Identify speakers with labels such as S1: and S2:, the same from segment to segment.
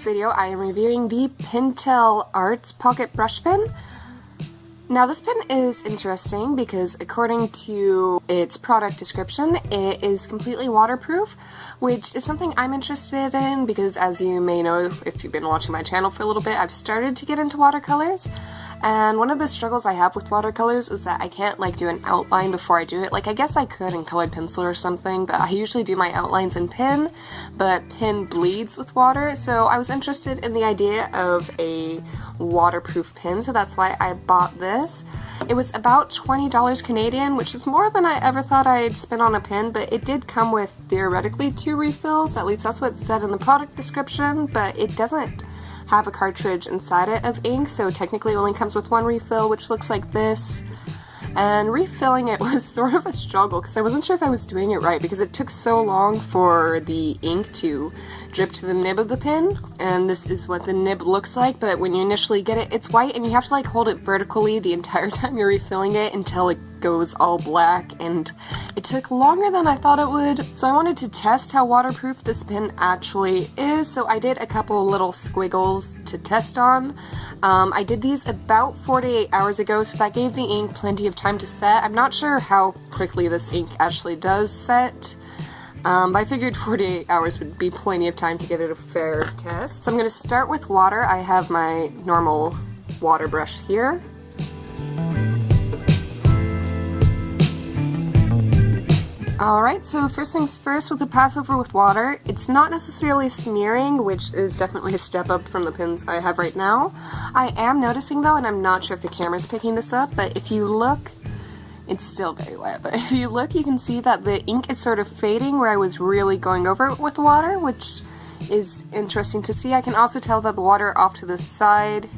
S1: today's video I am reviewing the Pentel Pocket Brush Pen. Now this pen is interesting because according to its product description, it is completely waterproof, which is something I'm interested in because, as you may know if you've been watching my channel for a little bit, I've started to get into watercolors. And one of the struggles I have with watercolors is that I can't do an outline before I do it. I guess I could in colored pencil or something, but I usually do my outlines in pen, but pen bleeds with water, so I was interested in the idea of a waterproof pen, so that's why I bought this. It was about $20 Canadian, which is more than I ever thought I'd spend on a pen, but it did come with theoretically 2 refills, at least that's what it said in the product description, but it doesn't have a cartridge inside it of ink, so technically it only comes with 1 refill, which looks like this. And refilling it was sort of a struggle because I wasn't sure if I was doing it right because it took so long for the ink to drip to the nib of the pen, and this is what the nib looks like, but when you initially get it, it's white and you have to hold it vertically the entire time you're refilling it until it goes all black, and it took longer than I thought it would. So I wanted to test how waterproof this pen actually is, so I did a couple little squiggles to test on. I did these about 48 hours ago, so that gave the ink plenty of time to set. I'm not sure how quickly this ink actually does set. But I figured 48 hours would be plenty of time to get it a fair test. So I'm going to start with water. I have my normal water brush here. Alright, so first things first with the pass over with water, it's not necessarily smearing, which is definitely a step up from the pens I have right now. I am noticing though, and I'm not sure if the camera's picking this up, but if you look, it's still very wet, but if you look you can see that the ink is sort of fading where I was really going over it with water, which is interesting to see. I can also tell that the water off to the side,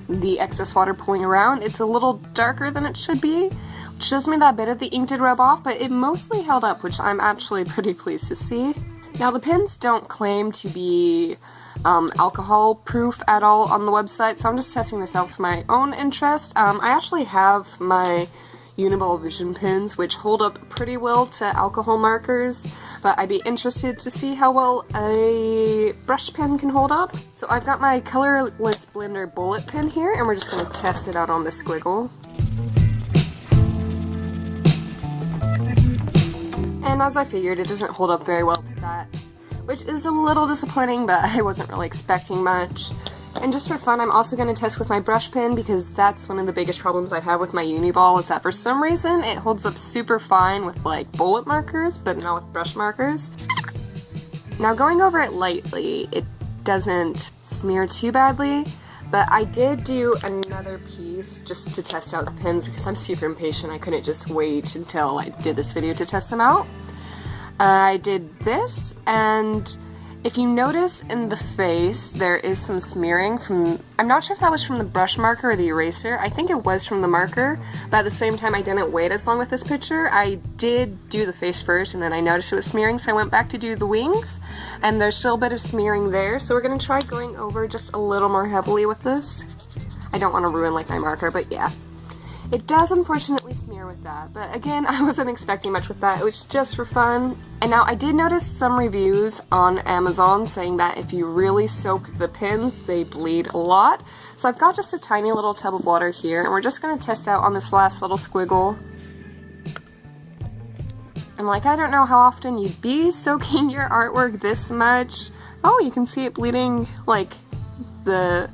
S1: the excess water pulling around, it's a little darker than it should be, which does mean that a bit of the ink did rub off, but it mostly held up, which I'm actually pretty pleased to see. Now the pens don't claim to be alcohol proof at all on the website, so I'm just testing this out for my own interest. I actually have my Uniball Vision pens, which hold up pretty well to alcohol markers, but I'd be interested to see how well a brush pen can hold up. So I've got my colorless blender bullet pen here, and we're just going to test it out on the squiggle. And as I figured, it doesn't hold up very well to that, which is a little disappointing, but I wasn't really expecting much. And just for fun, I'm also going to test with my brush pen because that's one of the biggest problems I have with my Uniball is that for some reason it holds up super fine with bullet markers, but not with brush markers. Now going over it lightly, it doesn't smear too badly, but I did do another piece just to test out the pens because I'm super impatient. I couldn't just wait until I did this video to test them out. I did this, and if you notice in the face, there is some smearing from, I'm not sure if that was from the brush marker or the eraser. I think it was from the marker, but at the same time I didn't wait as long with this picture. I did do the face first and then I noticed it was smearing, so I went back to do the wings, and there's still a bit of smearing there, so we're going to try going over just a little more heavily with this. I don't want to ruin my marker, but yeah. It does unfortunately smear with that, but again, I wasn't expecting much with that. It was just for fun. And now I did notice some reviews on Amazon saying that if you really soak the pens, they bleed a lot. So I've got just a tiny little tub of water here, and we're just going to test out on this last little squiggle. And I don't know how often you'd be soaking your artwork this much. Oh, you can see it bleeding the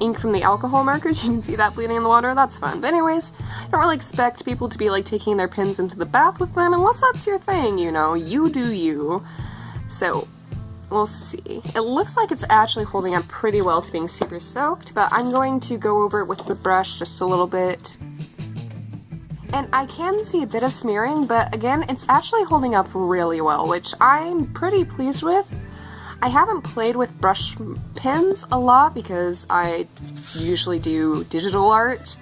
S1: ink from the alcohol markers. You can see that bleeding in the water. That's fun. But anyways, I don't really expect people to be taking their pens into the bath with them unless that's your thing, you know. You do you. So we'll see. It looks like it's actually holding up pretty well to being super soaked, but I'm going to go over it with the brush just a little bit. And I can see a bit of smearing, but again, it's actually holding up really well, which I'm pretty pleased with. I haven't played with brush pens a lot because I usually do digital art,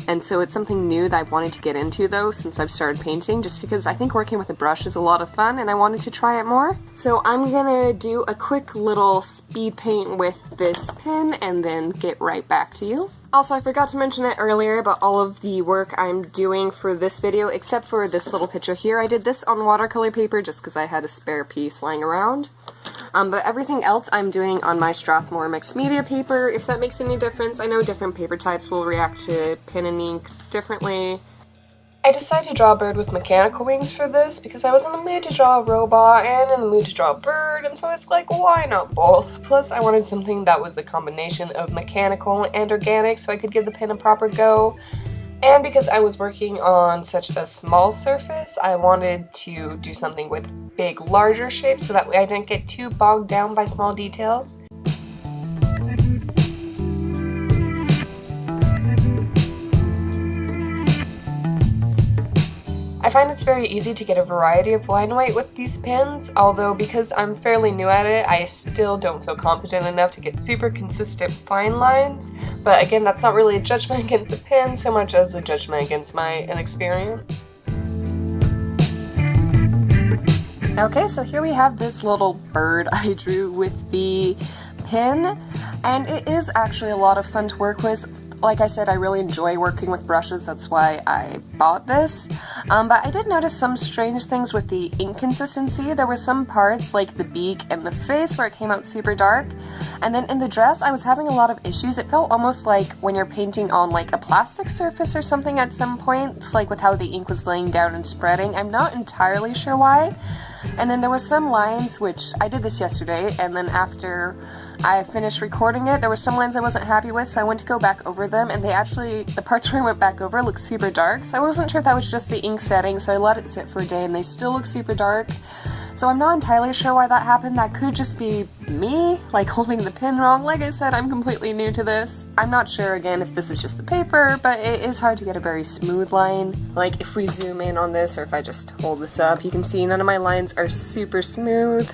S1: and so it's something new that I've wanted to get into though since I've started painting, just because I think working with a brush is a lot of fun and I wanted to try it more. So I'm gonna do a quick little speed paint with this pen and then get right back to you. Also, I forgot to mention it earlier, but all of the work I'm doing for this video, except for this little picture here, I did this on watercolor paper just because I had a spare piece lying around. But everything else I'm doing on my Strathmore mixed media paper, if that makes any difference. I know different paper types will react to pen and ink differently. I decided to draw a bird with mechanical wings for this because I was in the mood to draw a robot and in the mood to draw a bird, and so it's like, why not both? Plus, I wanted something that was a combination of mechanical and organic so I could give the pen a proper go. And because I was working on such a small surface, I wanted to do something with big, larger shapes so that way I didn't get too bogged down by small details. I find it's very easy to get a variety of line weight with these pens, although because I'm fairly new at it, I still don't feel confident enough to get super consistent fine lines. But again, that's not really a judgment against the pen so much as a judgment against my inexperience. Okay, so here we have this little bird I drew with the pen, and it is actually a lot of fun to work with. Like I said, I really enjoy working with brushes, that's why I bought this. But I did notice some strange things with the ink consistency. There were some parts, like the beak and the face, where it came out super dark. And then in the dress, I was having a lot of issues. It felt almost like when you're painting on like a plastic surface or something at some point, like with how the ink was laying down and spreading. I'm not entirely sure why. And then there were some lines, which I did this yesterday, and then after I finished recording it, there were some lines I wasn't happy with, so I went to go back over them, and the parts where I went back over looked super dark, so I wasn't sure if that was just the ink setting, so I let it sit for a day, and they still look super dark. So I'm not entirely sure why that happened. That could just be me, like holding the pen wrong. Like I said, I'm completely new to this. I'm not sure, again, if this is just the paper, but it is hard to get a very smooth line. Like if we zoom in on this, or if I just hold this up, you can see none of my lines are super smooth.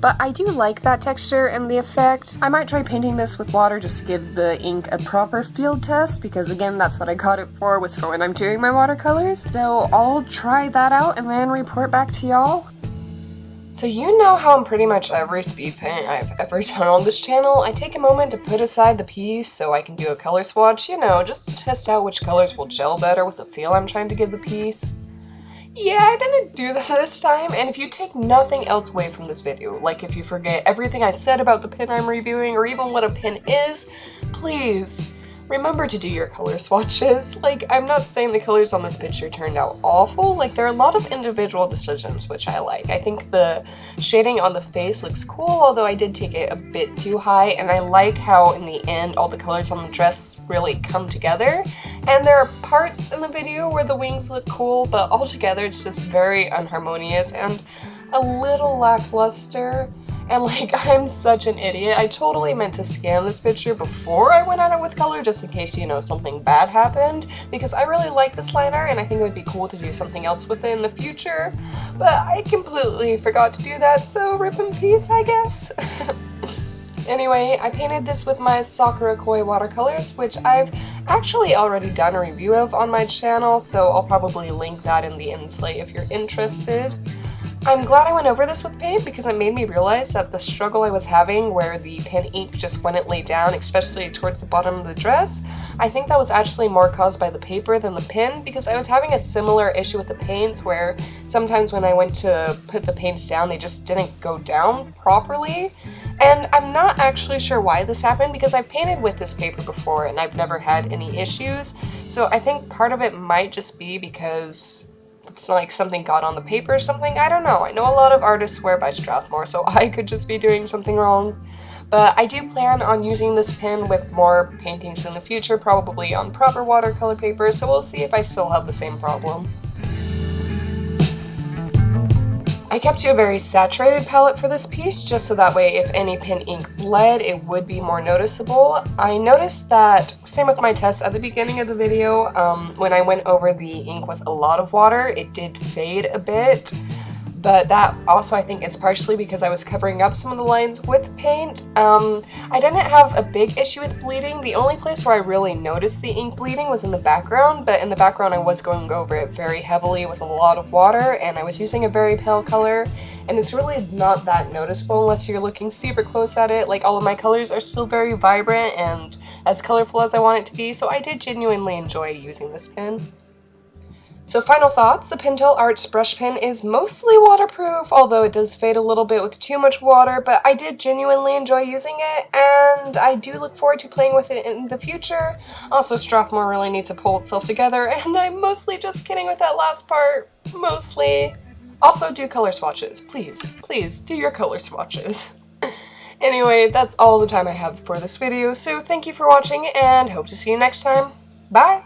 S1: But I do like that texture and the effect. I might try painting this with water just to give the ink a proper field test, because again, that's what I got it for, was for when I'm doing my watercolors. So I'll try that out and then report back to y'all. So you know how in pretty much every speed paint I've ever done on this channel, I take a moment to put aside the piece so I can do a color swatch, you know, just to test out which colors will gel better with the feel I'm trying to give the piece. Yeah, I didn't do that this time, and if you take nothing else away from this video, like if you forget everything I said about the pen I'm reviewing or even what a pen is, please remember to do your color swatches. Like, I'm not saying the colors on this picture turned out awful, like there are a lot of individual decisions which I like. I think the shading on the face looks cool, although I did take it a bit too high, and I like how in the end all the colors on the dress really come together. And there are parts in the video where the wings look cool, but altogether it's just very unharmonious and a little lackluster. And like, I'm such an idiot. I totally meant to scan this picture before I went at it with color, just in case, you know, something bad happened, because I really like this liner and I think it would be cool to do something else with it in the future, but I completely forgot to do that, so rip in peace, I guess. Anyway, I painted this with my Sakura Koi watercolors, which I've actually already done a review of on my channel, so I'll probably link that in the inslate if you're interested. I'm glad I went over this with paint because it made me realize that the struggle I was having where the pen ink just wouldn't lay down, especially towards the bottom of the dress, I think that was actually more caused by the paper than the pen, because I was having a similar issue with the paints where sometimes when I went to put the paints down, they just didn't go down properly. And I'm not actually sure why this happened because I've painted with this paper before and I've never had any issues. So I think part of it might just be because it's like something got on the paper or something. I don't know. I know a lot of artists swear by Strathmore, so I could just be doing something wrong. But I do plan on using this pen with more paintings in the future, probably on proper watercolor paper, so we'll see if I still have the same problem. I kept to a very saturated palette for this piece, just so that way if any pen ink bled, it would be more noticeable. I noticed that, same with my test at the beginning of the video, when I went over the ink with a lot of water, it did fade a bit. But that also I think is partially because I was covering up some of the lines with paint. I didn't have a big issue with bleeding. The only place where I really noticed the ink bleeding was in the background, but in the background I was going over it very heavily with a lot of water, and I was using a very pale color, and it's really not that noticeable unless you're looking super close at it. Like, all of my colors are still very vibrant and as colorful as I want it to be, so I did genuinely enjoy using this pen. So final thoughts, the Pentel Arts brush pen is mostly waterproof, although it does fade a little bit with too much water, but I did genuinely enjoy using it, and I do look forward to playing with it in the future. Also, Strathmore really needs to pull itself together, and I'm mostly just kidding with that last part. Mostly. Also, do color swatches. Please, please, do your color swatches. Anyway, that's all the time I have for this video, so thank you for watching, and hope to see you next time. Bye!